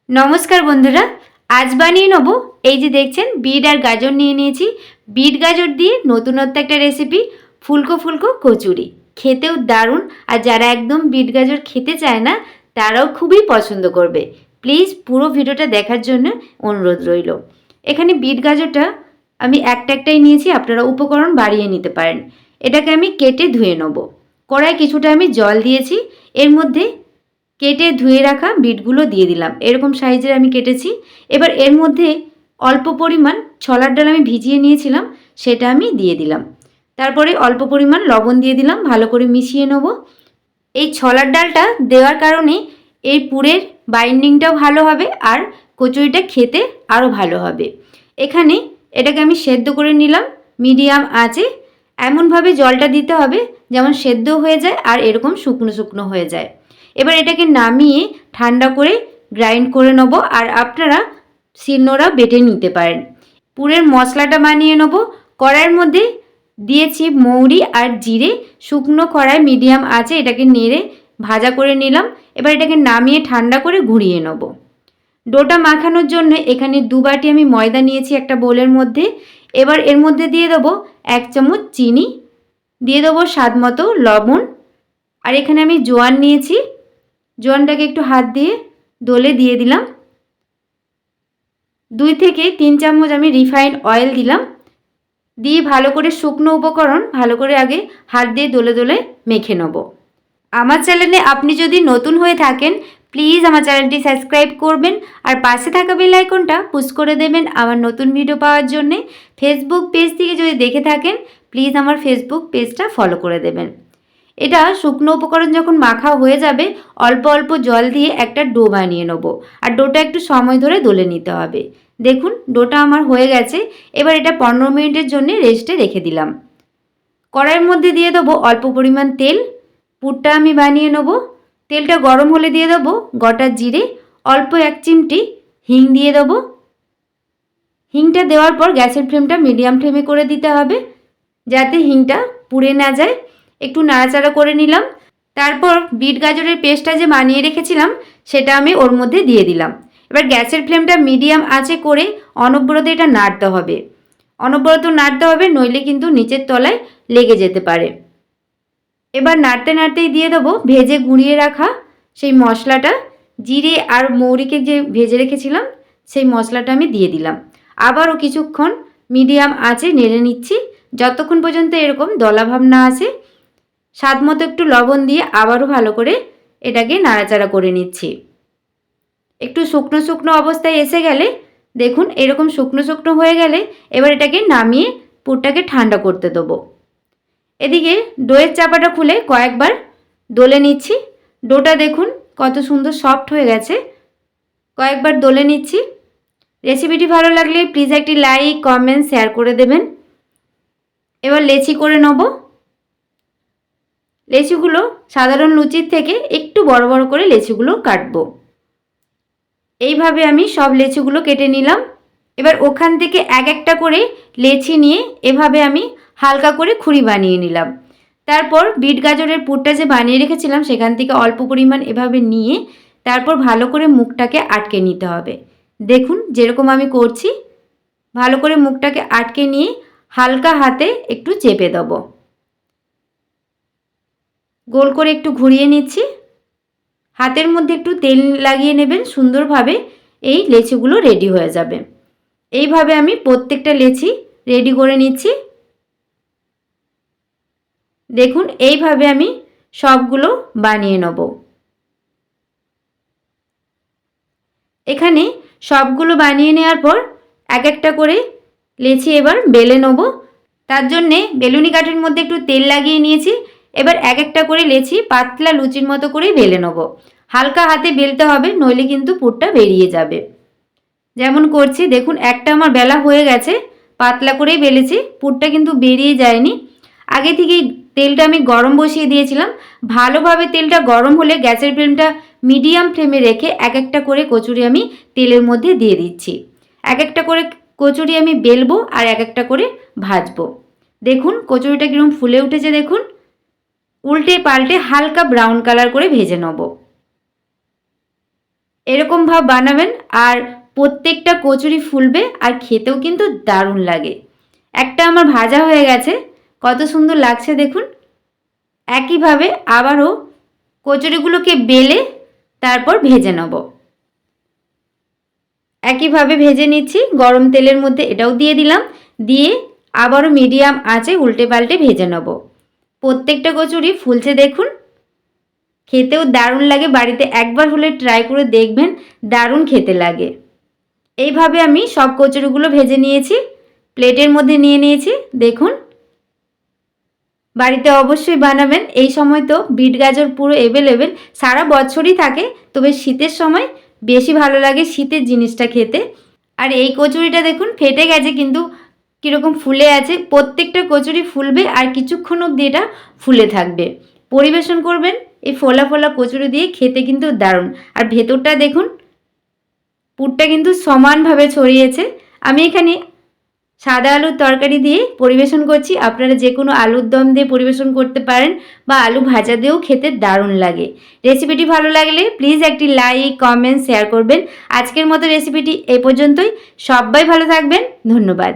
নমস্কার বন্ধুরা, আজ বানিয়ে নেব এই যে দেখছেন বিট আর গাজর নিয়ে নিয়েছি। বিট গাজর দিয়ে নতুনত্ব একটা রেসিপি, ফুলকো ফুলকো কচুরি। খেতেও দারুণ, আর যারা একদম বিট গাজর খেতে চায় না তারাও খুবই পছন্দ করবে। প্লিজ পুরো ভিডিওটা দেখার জন্য অনুরোধ রইল। এখানে বিট গাজরটা আমি একটাই নিয়েছি, আপনারা উপকরণ বাড়িয়ে নিতে পারেন। এটাকে আমি কেটে ধুয়ে নেব। কড়াই কিছুটা আমি জল দিয়েছি, এর মধ্যে কেটে ধুয়ে রাখা বিটগুলো দিয়ে দিলাম। এরকম সাইজের আমি কেটেছি। এবার এর মধ্যে অল্প পরিমাণ ছোলার ডাল আমি ভিজিয়ে নিয়েছিলাম, সেটা আমি দিয়ে দিলাম। তারপরে অল্প পরিমাণ লবণ দিয়ে দিলাম, ভালো করে মিশিয়ে নেব। এই ছোলার ডালটা দেওয়ার কারণে এই পুরের বাইন্ডিংটাও ভালো হবে আর কচুরিটা খেতে আরও ভালো হবে। এখানে এটাকে আমি সেদ্ধ করে নিলাম মিডিয়াম আঁচে। এমনভাবে জলটা দিতে হবে যেমন সেদ্ধ হয়ে যায় আর এরকম শুকনো শুকনো হয়ে যায়। এবার এটাকে নামিয়ে ঠান্ডা করে গ্রাইন্ড করে নেব, আর আপনারা শিলনোড়া বেটে নিতে পারেন। পুরের মশলাটা বানিয়ে নেব। কড়াইয়ের মধ্যে দিয়েছি মৌরি আর জিরে, শুকনো কড়াই মিডিয়াম আছে, এটাকে নেড়ে ভাজা করে নিলাম। এবার এটাকে নামিয়ে ঠান্ডা করে ঘুরিয়ে নেব। ডোটা মাখানোর জন্য এখানে 2 বাটি আমি ময়দা নিয়েছি একটা বোলের মধ্যে। এবার এর মধ্যে দিয়ে দেবো 1 চামচ চিনি, দিয়ে দেবো স্বাদ মতো লবণ, আর এখানে আমি জোয়ান নিয়েছি, জোয়ানটাকে একটু হাত দিয়ে দলে দিয়ে দিলাম। 2 থেকে 3 চামচ আমি রিফাইন্ড অয়েল দিলাম। দিয়ে ভালো করে শুকনো উপকরণ ভালো করে আগে হাত দিয়ে দলে দলে মেখে নেব। আমার চ্যানেলে আপনি যদি নতুন হয়ে থাকেন প্লিজ আমার চ্যানেলটি সাবস্ক্রাইব করবেন, আর পাশে থাকা বেল আইকনটা পুশ করে দেবেন আমার নতুন ভিডিও পাওয়ার জন্যে। ফেসবুক পেজ থেকে যদি দেখে থাকেন প্লিজ আমার ফেসবুক পেজটা ফলো করে দেবেন। এটা শুকনো উপকরণ যখন মাখা হয়ে যাবে অল্প অল্প জল দিয়ে একটা ডো বানিয়ে নেব, আর ডোটা একটু সময় ধরে দলে নিতে হবে। দেখুন ডোটা আমার হয়ে গেছে। এবার এটা 15 মিনিটের জন্য রেস্টে রেখে দিলাম। কড়াইয়ের মধ্যে দিয়ে দেবো অল্প পরিমাণ তেল। পুরটা আমি বানিয়ে নেব। তেলটা গরম হলে দিয়ে দেবো গোটা জিরে, অল্প 1 চিমটি হিং দিয়ে দেবো। হিংটা দেওয়ার পর গ্যাসের ফ্লেমটা মিডিয়াম ফ্লেমে করে দিতে হবে যাতে হিংটা পুড়ে না যায়। একটু নাড়াচাড়া করে নিলাম। তারপর বিট গাজরের পেস্টটা যে বানিয়ে রেখেছিলাম সেটা আমি ওর মধ্যে দিয়ে দিলাম। এবার গ্যাসের ফ্লেমটা মিডিয়াম আঁচে করে অনবরত এটা নাড়তে হবে। অনবরত নাড়তে হবে, নইলে কিন্তু নিচের তলায় লেগে যেতে পারে। এবার নাড়তে নাড়তেই দিয়ে দেবো ভেজে গুঁড়িয়ে রাখা সেই মশলাটা। জিরে আর মৌরিকে যে ভেজে রেখেছিলাম সেই মশলাটা আমি দিয়ে দিলাম। আবারও কিছুক্ষণ মিডিয়াম আঁচে নেড়ে নিচ্ছি যতক্ষণ পর্যন্ত এরকম দলাভাব না আসে। স্বাদ মতো একটু লবণ দিয়ে আবারও ভালো করে এটাকে নাড়াচাড়া করে নিচ্ছি। একটু শুকনো শুকনো অবস্থায় এসে গেলে দেখুন এরকম শুকনো শুকনো হয়ে গেলে এবার এটাকে নামিয়ে পুরটাকে ঠান্ডা করতে দেবো। এদিকে ডোয়ের চাপাটা খুলে কয়েকবার দলে নিচ্ছি। ডোটা দেখুন কত সুন্দর সফট হয়ে গেছে। কয়েকবার দলে নিচ্ছি। রেসিপিটি ভালো লাগলে প্লিজ একটি লাইক কমেন্ট শেয়ার করে দেবেন। এবার লেচি করে নেব। লেচিগুলো সাধারণ লুচির থেকে একটু বড় বড় করে লেচিগুলো কাটবো। এইভাবে আমি সব লেচিগুলো কেটে নিলাম। এবার ওখান থেকে এক একটা করে লেচি নিয়ে এভাবে আমি হালকা করে খুঁড়ি বানিয়ে নিলাম। তারপর বিট গাজরের পুরটা যে বানিয়ে রেখেছিলাম সেখান থেকে অল্প পরিমাণ এভাবে নিয়ে তারপর ভালো করে মুখটাকে আটকে নিতে হবে। দেখুন যেরকম আমি করছি, ভালো করে মুখটাকে আটকে নিয়ে হালকা হাতে একটু চেপে দেবো। গোল করে একটু ঘুরিয়ে নিচ্ছি। হাতের মধ্যে একটু তেল লাগিয়ে নেবেন, সুন্দরভাবে এই লেচিগুলো রেডি হয়ে যাবে। এইভাবে আমি প্রত্যেকটা লেচি রেডি করে নিচ্ছি। দেখুন এইভাবে আমি সবগুলো বানিয়ে নেব। এখানে সবগুলো বানিয়ে নেওয়ার পর এক একটা করে লেচি এবার বেলে নেব। তার জন্যে বেলুনি কাঠির মধ্যে একটু তেল লাগিয়ে নিয়েছি। এবার এক একটা করে লেচি পাতলা লুচির মতো করে বেলে নেব। হালকা হাতে বেলতে হবে, নইলে কিন্তু পুরটা বেরিয়ে যাবে। যেমন করছি দেখুন একটা আমার বেলা হয়ে গেছে, পাতলা করেই বেলেছি, পুরটা কিন্তু বেরিয়ে যায়নি। আগে থেকেই তেলটা আমি গরম বসিয়ে দিয়েছিলাম। ভালোভাবে তেলটা গরম হলে গ্যাসের ফ্লেমটা মিডিয়াম ফ্লেমে রেখে এক একটা করে কচুরি আমি তেলের মধ্যে দিয়ে দিচ্ছি। এক একটা করে কচুরি আমি বেলবো আর এক একটা করে ভাজবো। দেখুন কচুরিটা কীরকম ফুলে উঠেছে, দেখুন উল্টে পাল্টে হালকা ব্রাউন কালার করে ভেজে নেব। এরকম ভাব বানাবেন আর প্রত্যেকটা কচুরি ফুলবে আর খেতেও কিন্তু দারুণ লাগে। একটা আমার ভাজা হয়ে গেছে, কত সুন্দর লাগছে দেখুন। একইভাবে আবারও কচুরিগুলোকে বেলে তারপর ভেজে নেব। একইভাবে ভেজে নিচ্ছি, গরম তেলের মধ্যে এটাও দিয়ে দিলাম, দিয়ে আবারও মিডিয়াম আঁচে উল্টে পাল্টে ভেজে নেব। প্রত্যেকটা কচুরি ফুলছে দেখুন, খেতেও দারুণ লাগে। বাড়িতে একবার হলে ট্রাই করে দেখবেন, দারুণ খেতে লাগে। এইভাবে আমি সব কচুরিগুলো ভেজে নিয়েছি, প্লেটের মধ্যে নিয়ে নিয়েছি। দেখুন, বাড়িতে অবশ্যই বানাবেন। এই সময় তো বিট গাজর পুরো অ্যাভেলেবেল, সারা বছরই থাকে, তবে শীতের সময় বেশি ভালো লাগে শীতের জিনিসটা খেতে। আর এই কচুরিটা দেখুন ফেটে গেছে, কিন্তু কীরকম ফুলে আছে। প্রত্যেকটা কচুরি ফুলবে আর কিছুক্ষণ অবধি এটা ফুলে থাকবে। পরিবেশন করবেন এই ফোলা ফোলা কচুরি দিয়ে, খেতে কিন্তু দারুণ। আর ভেতরটা দেখুন, পুরটা কিন্তু সমানভাবে ছড়িয়েছে। আমি এখানে সাদা আলুর তরকারি দিয়ে পরিবেশন করছি, আপনারা যে কোনো আলুর দম দিয়ে পরিবেশন করতে পারেন বা আলু ভাজা দিয়েও খেতে দারুণ লাগে। রেসিপিটি ভালো লাগলে প্লিজ একটি লাইক, কমেন্ট, শেয়ার করবেন। আজকের মতো রেসিপিটি এ পর্যন্তই। সবাই ভালো থাকবেন, ধন্যবাদ।